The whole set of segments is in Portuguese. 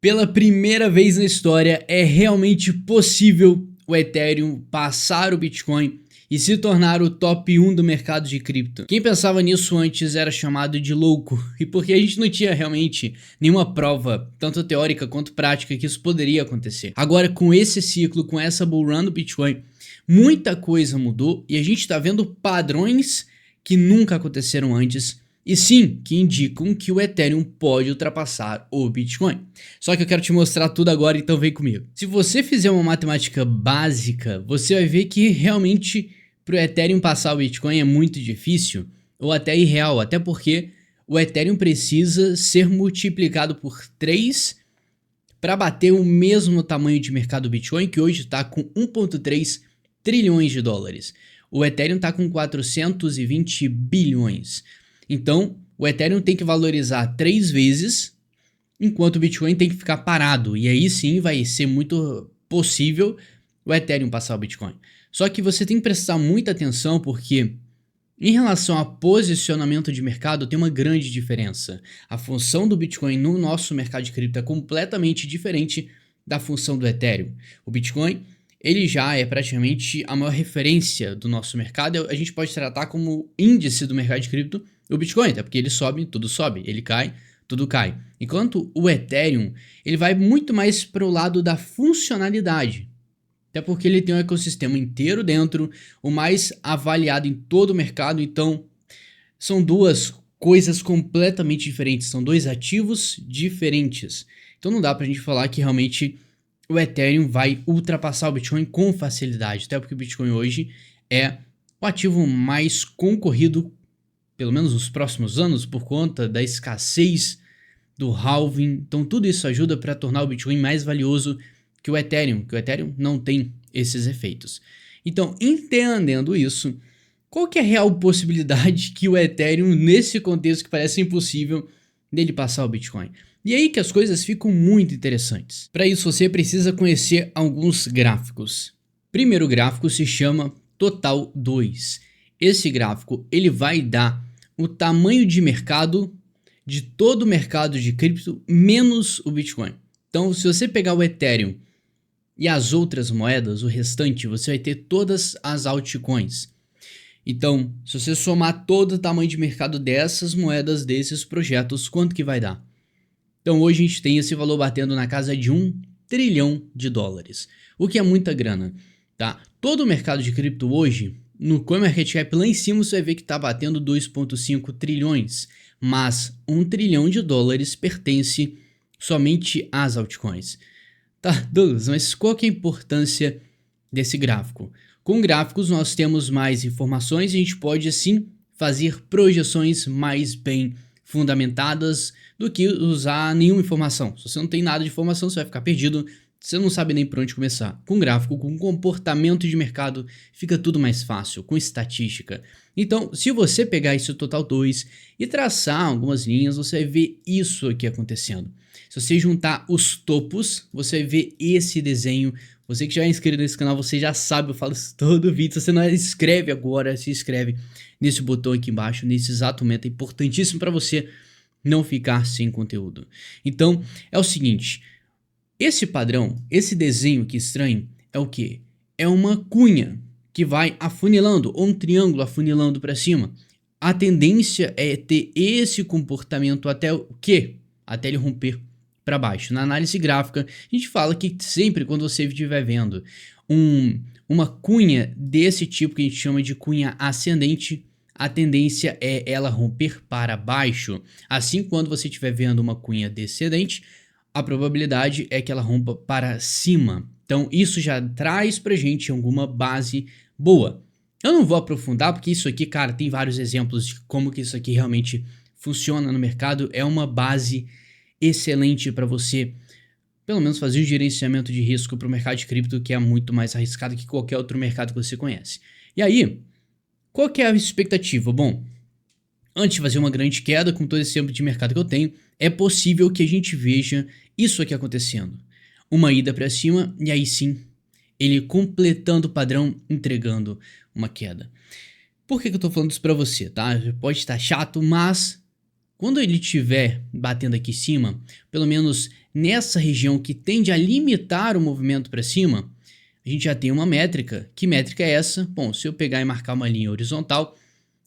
Pela primeira vez na história, é realmente possível o Ethereum passar o Bitcoin e se tornar o top 1 do mercado de cripto. Quem pensava nisso antes era chamado de louco, e porque a gente não tinha realmente nenhuma prova, tanto teórica quanto prática, que isso poderia acontecer. Agora, com esse ciclo, com essa bull run do Bitcoin, muita coisa mudou e a gente está vendo padrões que nunca aconteceram antes. E sim, que indicam que o Ethereum pode ultrapassar o Bitcoin. Só que eu quero te mostrar tudo agora, então vem comigo. Se você fizer uma matemática básica, você vai ver que realmente para o Ethereum passar o Bitcoin é muito difícil, ou até irreal, até porque o Ethereum precisa ser multiplicado por 3 para bater o mesmo tamanho de mercado do Bitcoin, que hoje está com 1,3 trilhões de dólares. O Ethereum está com 420 bilhões. Então, o Ethereum tem que valorizar 3 vezes, enquanto o Bitcoin tem que ficar parado. E aí sim vai ser muito possível o Ethereum passar o Bitcoin. Só que você tem que prestar muita atenção porque, em relação a posicionamento de mercado, tem uma grande diferença. A função do Bitcoin no nosso mercado de cripto é completamente diferente da função do Ethereum. O Bitcoin, ele já é praticamente a maior referência do nosso mercado. A gente pode tratar como índice do mercado de cripto o Bitcoin, até porque ele sobe, tudo sobe, ele cai, tudo cai. Enquanto o Ethereum, ele vai muito mais para o lado da funcionalidade. Até porque ele tem um ecossistema inteiro dentro, o mais avaliado em todo o mercado. Então, são duas coisas completamente diferentes, são dois ativos diferentes. Então não dá pra gente falar que realmente o Ethereum vai ultrapassar o Bitcoin com facilidade, até porque o Bitcoin hoje é o ativo mais concorrido, pelo menos nos próximos anos, por conta da escassez do halving. Então tudo isso ajuda para tornar o Bitcoin mais valioso que o Ethereum não tem esses efeitos. Então, entendendo isso, qual que é a real possibilidade que o Ethereum, nesse contexto que parece impossível, dele passar o Bitcoin? E aí que as coisas ficam muito interessantes. Para isso você precisa conhecer alguns gráficos. Primeiro gráfico se chama Total 2. Esse gráfico ele vai dar o tamanho de mercado de todo o mercado de cripto menos o Bitcoin. Então, se você pegar o Ethereum e as outras moedas, o restante, você vai ter todas as altcoins. Então, se você somar todo o tamanho de mercado dessas moedas, desses projetos, quanto que vai dar? Então, hoje a gente tem esse valor batendo na casa de 1 trilhão de dólares, o que é muita grana, tá? Todo o mercado de cripto hoje, no CoinMarketCap lá em cima, você vai ver que está batendo 2,5 trilhões, mas 1 trilhão de dólares pertence somente às altcoins. Tá, Douglas, mas qual que é a importância desse gráfico? Com gráficos nós temos mais informações e a gente pode assim fazer projeções mais bem fundamentadas do que usar nenhuma informação. Se você não tem nada de informação, você vai ficar perdido, você não sabe nem por onde começar. Com gráfico, com comportamento de mercado, fica tudo mais fácil, com estatística. Então, se você pegar esse Total 2 e traçar algumas linhas, você vai ver isso aqui acontecendo. Se você juntar os topos, você vai ver esse desenho. Você que já é inscrito nesse canal, você já sabe, eu falo isso todo vídeo. Se você não é inscreve agora, se inscreve nesse botão aqui embaixo, nesse exato momento. É importantíssimo para você não ficar sem conteúdo. Então, é o seguinte, esse padrão, esse desenho aqui estranho, é o que? É uma cunha que vai afunilando, ou um triângulo afunilando para cima. A tendência é ter esse comportamento até o quê? Até ele romper para baixo. Na análise gráfica, a gente fala que sempre quando você estiver vendo uma cunha desse tipo, que a gente chama de cunha ascendente, a tendência é ela romper para baixo. Assim, quando você estiver vendo uma cunha descendente, a probabilidade é que ela rompa para cima. Então, isso já traz pra gente alguma base boa. Eu não vou aprofundar, porque isso aqui, cara, tem vários exemplos de como que isso aqui realmente funciona no mercado. É uma base excelente para você, pelo menos, fazer o gerenciamento de risco para o mercado de cripto, que é muito mais arriscado que qualquer outro mercado que você conhece. E aí, qual que é a expectativa? Bom, antes de fazer uma grande queda, com todo esse tempo de mercado que eu tenho, é possível que a gente veja isso aqui acontecendo. Uma ida para cima e aí sim, ele completando o padrão, entregando uma queda. Por que eu tô falando isso para você, tá? Pode estar chato, mas quando ele estiver batendo aqui em cima, pelo menos nessa região que tende a limitar o movimento para cima, a gente já tem uma métrica. Que métrica é essa? Bom, se eu pegar e marcar uma linha horizontal,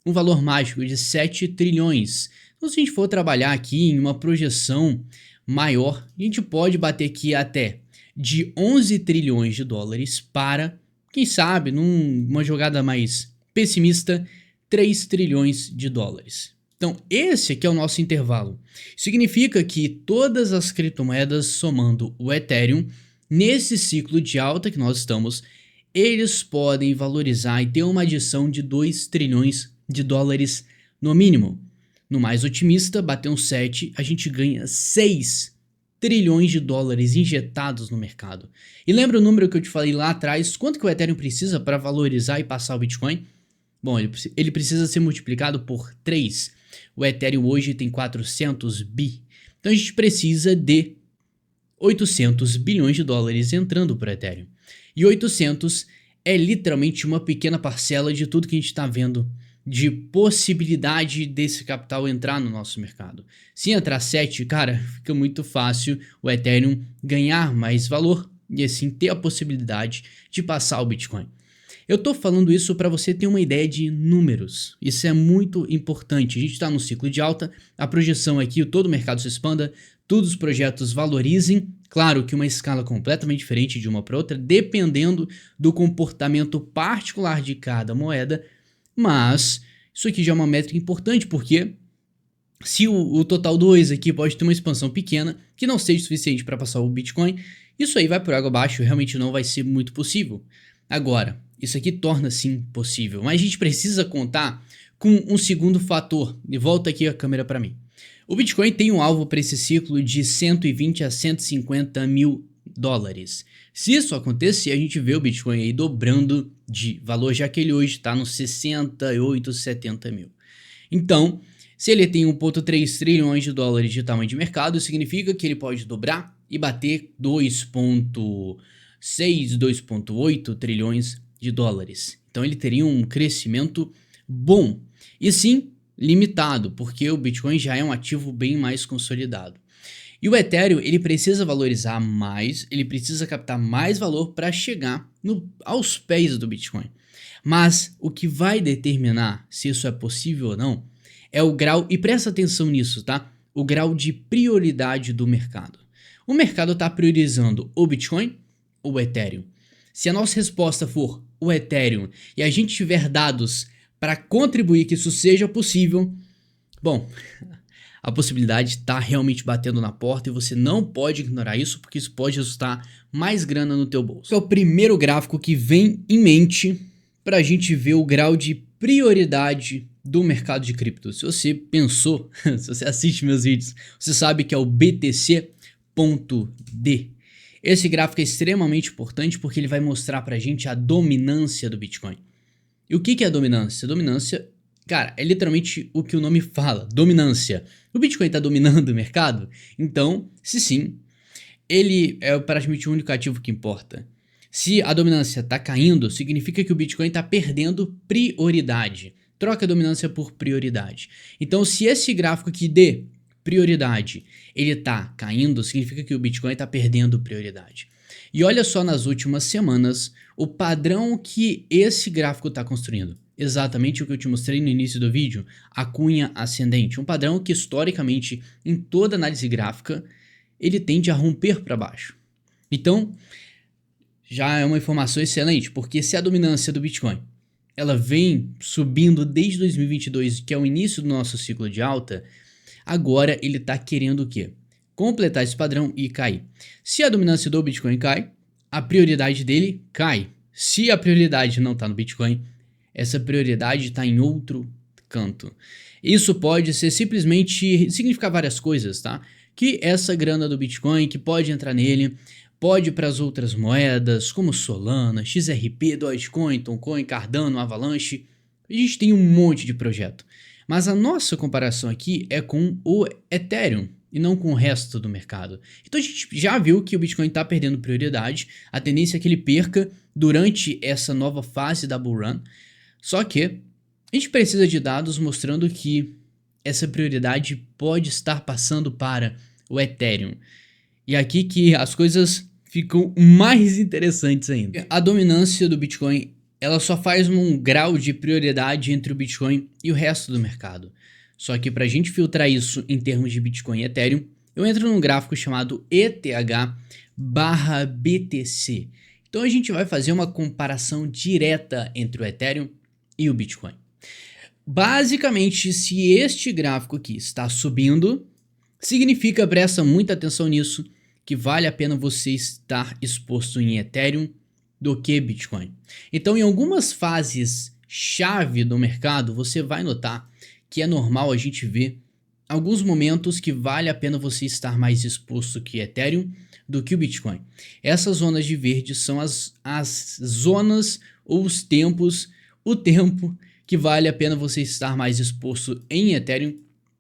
um valor mágico de 7 trilhões. Então, se a gente for trabalhar aqui em uma projeção maior, a gente pode bater aqui até de 11 trilhões de dólares para, quem sabe, numa jogada mais pessimista, 3 trilhões de dólares. Então, esse aqui é o nosso intervalo. Significa que todas as criptomoedas, somando o Ethereum, nesse ciclo de alta que nós estamos, eles podem valorizar e ter uma adição de 2 trilhões de dólares no mínimo. No mais otimista, bater um 7, a gente ganha 6 trilhões de dólares injetados no mercado. E lembra o número que eu te falei lá atrás? Quanto que o Ethereum precisa para valorizar e passar o Bitcoin? Bom, ele precisa ser multiplicado por 3. O Ethereum hoje tem 400 bi. Então a gente precisa de 800 bilhões de dólares entrando para o Ethereum. E 800 é literalmente uma pequena parcela de tudo que a gente está vendo de possibilidade desse capital entrar no nosso mercado. Se entrar 7, cara, fica muito fácil o Ethereum ganhar mais valor e assim ter a possibilidade de passar o Bitcoin. Eu tô falando isso para você ter uma ideia de números. Isso é muito importante. A gente está num ciclo de alta, a projeção é que todo o mercado se expanda, todos os projetos valorizem. Claro que uma escala completamente diferente de uma para outra, dependendo do comportamento particular de cada moeda, mas isso aqui já é uma métrica importante, porque se o total 2 aqui pode ter uma expansão pequena, que não seja suficiente para passar o Bitcoin, isso aí vai por água abaixo, realmente não vai ser muito possível. Agora, isso aqui torna sim possível, mas a gente precisa contar com um segundo fator, e volta aqui a câmera para mim. O Bitcoin tem um alvo para esse ciclo de 120 a 150 mil dólares. Se isso acontecer, a gente vê o Bitcoin aí dobrando de valor, já que ele hoje está nos 68, 70 mil. Então, se ele tem 1,3 trilhões de dólares de tamanho de mercado, significa que ele pode dobrar e bater 2,6, 2,8 trilhões de dólares. Então ele teria um crescimento bom e sim limitado, porque o Bitcoin já é um ativo bem mais consolidado. E o Ethereum, ele precisa valorizar mais, ele precisa captar mais valor para chegar aos pés do Bitcoin. Mas o que vai determinar se isso é possível ou não é o grau, e presta atenção nisso, tá? O grau de prioridade do mercado. O mercado está priorizando o Bitcoin ou o Ethereum? Se a nossa resposta for o Ethereum e a gente tiver dados para contribuir que isso seja possível, bom, a possibilidade está realmente batendo na porta e você não pode ignorar isso, porque isso pode resultar mais grana no teu bolso. Esse é o primeiro gráfico que vem em mente para a gente ver o grau de prioridade do mercado de cripto. Se você pensou, se você assiste meus vídeos, você sabe que é o BTC.D. Esse gráfico é extremamente importante porque ele vai mostrar pra gente a dominância do Bitcoin. E o que é a dominância? Dominância, cara, é literalmente o que o nome fala, dominância. O Bitcoin está dominando o mercado? Então, se sim, ele é praticamente o único ativo que importa. Se a dominância está caindo, significa que o Bitcoin está perdendo prioridade. Troca a dominância por prioridade. Então, se esse gráfico aqui de prioridade ele está caindo, significa que o Bitcoin está perdendo prioridade. E olha só nas últimas semanas o padrão que esse gráfico está construindo. Exatamente o que eu te mostrei no início do vídeo, a cunha ascendente. Um padrão que historicamente, em toda análise gráfica, ele tende a romper para baixo. Então, já é uma informação excelente, porque se a dominância do Bitcoin ela vem subindo desde 2022, que é o início do nosso ciclo de alta, agora ele está querendo o quê? Completar esse padrão e cair. Se a dominância do Bitcoin cai, a prioridade dele cai. Se a prioridade não está no Bitcoin, essa prioridade está em outro canto. Isso pode ser simplesmente significar várias coisas, tá? Que essa grana do Bitcoin que pode entrar nele, pode ir para as outras moedas como Solana, XRP, Dogecoin, Toncoin, Cardano, Avalanche. A gente tem um monte de projeto. Mas a nossa comparação aqui é com o Ethereum e não com o resto do mercado. Então a gente já viu que o Bitcoin está perdendo prioridade, a tendência é que ele perca durante essa nova fase da Bull Run, só que a gente precisa de dados mostrando que essa prioridade pode estar passando para o Ethereum. E aqui que as coisas ficam mais interessantes ainda. A dominância do Bitcoin, ela só faz um grau de prioridade entre o Bitcoin e o resto do mercado. Só que para a gente filtrar isso em termos de Bitcoin e Ethereum, eu entro num gráfico chamado ETH/BTC. Então a gente vai fazer uma comparação direta entre o Ethereum e o Bitcoin. Basicamente, se este gráfico aqui está subindo, significa, presta muita atenção nisso, que vale a pena você estar exposto em Ethereum do que Bitcoin. Então, em algumas fases chave do mercado, você vai notar que é normal a gente ver alguns momentos que vale a pena você estar mais exposto que Ethereum do que o Bitcoin. Essas zonas de verde são as zonas ou os tempos, o tempo que vale a pena você estar mais exposto em Ethereum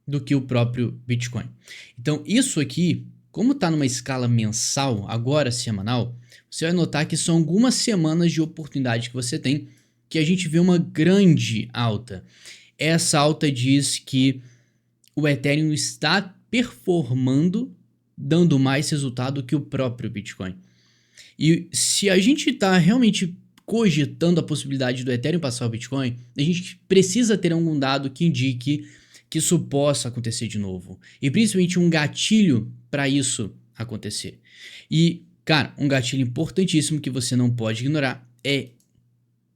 do que o próprio Bitcoin. Então isso aqui, como está numa escala mensal, agora semanal, você vai notar que são algumas semanas de oportunidade que você tem que a gente vê uma grande alta. Essa alta diz que o Ethereum está performando, dando mais resultado que o próprio Bitcoin. E se a gente está realmente cogitando a possibilidade do Ethereum passar o Bitcoin, a gente precisa ter algum dado que indique que isso possa acontecer de novo. E principalmente um gatilho para isso acontecer. E, cara, um gatilho importantíssimo que você não pode ignorar é,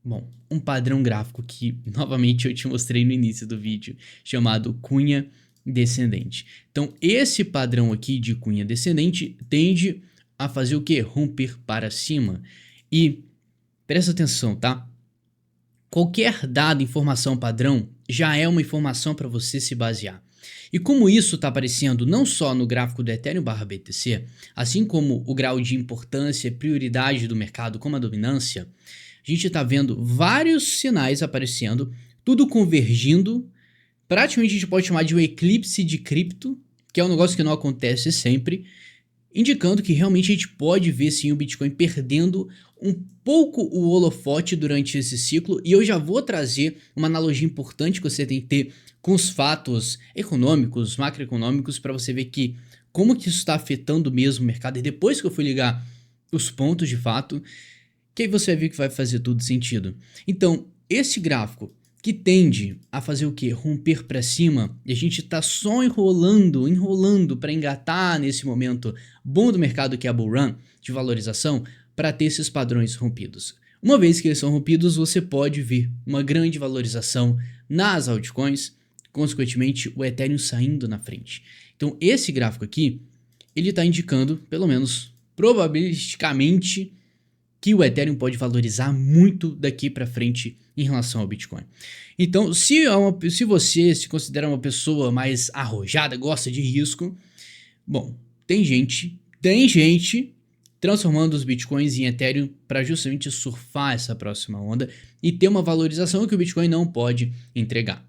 bom, um padrão gráfico que, novamente, eu te mostrei no início do vídeo, chamado cunha descendente. Então, esse padrão aqui de cunha descendente tende a fazer o quê? Romper para cima. E presta atenção, tá? Qualquer dado, informação padrão, já é uma informação para você se basear. E como isso está aparecendo não só no gráfico do Ethereum/BTC, assim como o grau de importância e prioridade do mercado como a dominância, a gente está vendo vários sinais aparecendo, tudo convergindo. Praticamente a gente pode chamar de um eclipse de cripto, que é um negócio que não acontece sempre, indicando que realmente a gente pode ver sim o Bitcoin perdendo um pouco o holofote durante esse ciclo, e eu já vou trazer uma analogia importante que você tem que ter com os fatos econômicos, macroeconômicos, para você ver que como que isso está afetando mesmo o mercado, e depois que eu fui ligar os pontos de fato, que aí você vai ver que vai fazer tudo sentido. Então, esse gráfico que tende a fazer o que? Romper para cima, e a gente está só enrolando para engatar nesse momento bom do mercado que é a bull run de valorização, para ter esses padrões rompidos. Uma vez que eles são rompidos, você pode ver uma grande valorização nas altcoins, consequentemente o Ethereum saindo na frente. Então esse gráfico aqui, ele está indicando, pelo menos probabilisticamente, que o Ethereum pode valorizar muito daqui para frente em relação ao Bitcoin. Então, se você se considera uma pessoa mais arrojada, gosta de risco, bom, tem gente transformando os Bitcoins em Ethereum para justamente surfar essa próxima onda e ter uma valorização que o Bitcoin não pode entregar.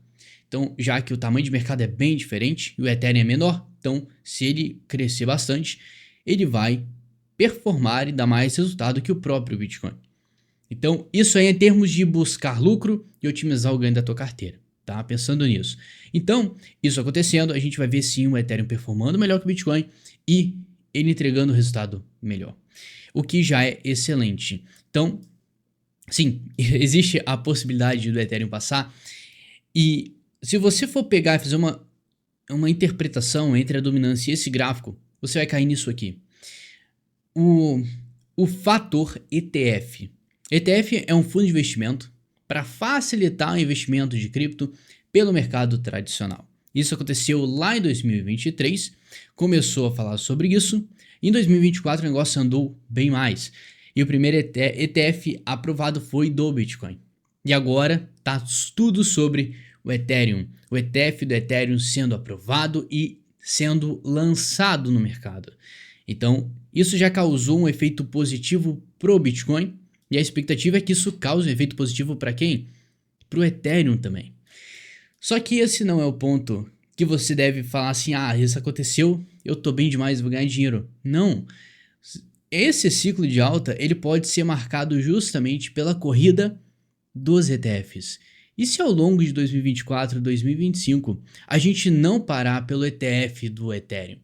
Então, já que o tamanho de mercado é bem diferente e o Ethereum é menor, então se ele crescer bastante, ele vai performar e dar mais resultado que o próprio Bitcoin. Então, isso aí é em termos de buscar lucro e otimizar o ganho da tua carteira, tá? Pensando nisso. Então, isso acontecendo, a gente vai ver sim o Ethereum performando melhor que o Bitcoin e ele entregando resultado melhor, o que já é excelente. Então, sim, existe a possibilidade do Ethereum passar, e se você for pegar e fazer uma interpretação entre a dominância e esse gráfico, você vai cair nisso aqui. O fator ETF. ETF é um fundo de investimento para facilitar o investimento de cripto pelo mercado tradicional. Isso aconteceu lá em 2023, começou a falar sobre isso, e em 2024 o negócio andou bem mais. E o primeiro ETF aprovado foi do Bitcoin. E agora tá tudo sobre o Ethereum. O ETF do Ethereum sendo aprovado e sendo lançado no mercado. Então, isso já causou um efeito positivo pro Bitcoin, e a expectativa é que isso cause um efeito positivo para quem? Pro Ethereum também. Só que esse não é o ponto que você deve falar assim, isso aconteceu, eu tô bem demais, vou ganhar dinheiro. Não. Esse ciclo de alta, ele pode ser marcado justamente pela corrida dos ETFs. E se ao longo de 2024 e 2025 a gente não parar pelo ETF do Ethereum,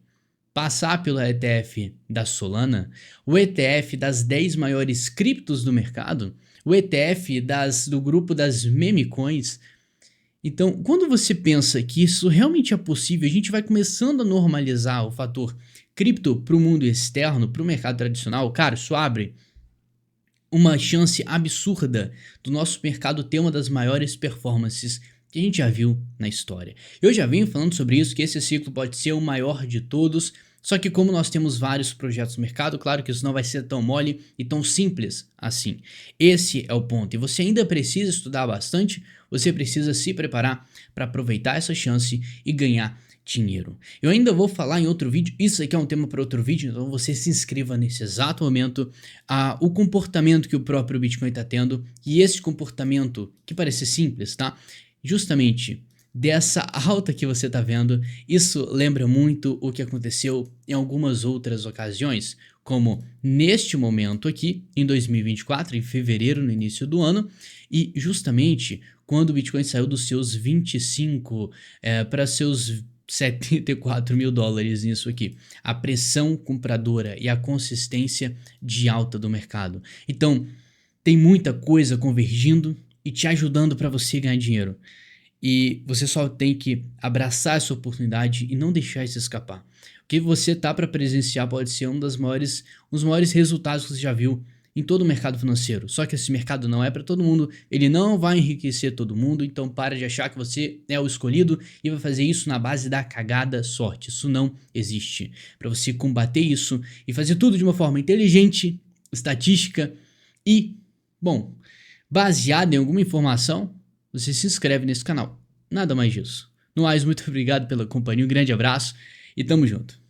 passar pelo ETF da Solana, o ETF das 10 maiores criptos do mercado, o ETF do grupo das meme coins. Então, quando você pensa que isso realmente é possível, a gente vai começando a normalizar o fator cripto para o mundo externo, para o mercado tradicional, cara, isso abre uma chance absurda do nosso mercado ter uma das maiores performances que a gente já viu na história. Eu já venho falando sobre isso, que esse ciclo pode ser o maior de todos, só que como nós temos vários projetos no mercado, claro que isso não vai ser tão mole e tão simples assim. Esse é o ponto, e você ainda precisa estudar bastante, você precisa se preparar para aproveitar essa chance e ganhar dinheiro. Eu ainda vou falar em outro vídeo, isso aqui é um tema para outro vídeo, então você se inscreva nesse exato momento, o comportamento que o próprio Bitcoin está tendo, e esse comportamento, que parece simples, tá? Justamente dessa alta que você está vendo, isso lembra muito o que aconteceu em algumas outras ocasiões, como neste momento aqui, em 2024, em fevereiro, no início do ano, e justamente quando o Bitcoin saiu dos seus 25 para seus 74 mil dólares nisso aqui. A pressão compradora e a consistência de alta do mercado. Então, tem muita coisa convergindo e te ajudando para você ganhar dinheiro. E você só tem que abraçar essa oportunidade e não deixar isso escapar. O que você tá para presenciar pode ser um dos maiores resultados que você já viu em todo o mercado financeiro. Só que esse mercado não é para todo mundo, ele não vai enriquecer todo mundo, então para de achar que você é o escolhido e vai fazer isso na base da cagada sorte. Isso não existe. Para você combater isso e fazer tudo de uma forma inteligente, estatística e, bom, baseada em alguma informação, você se inscreve nesse canal. Nada mais disso. No mais, muito obrigado pela companhia, um grande abraço e tamo junto.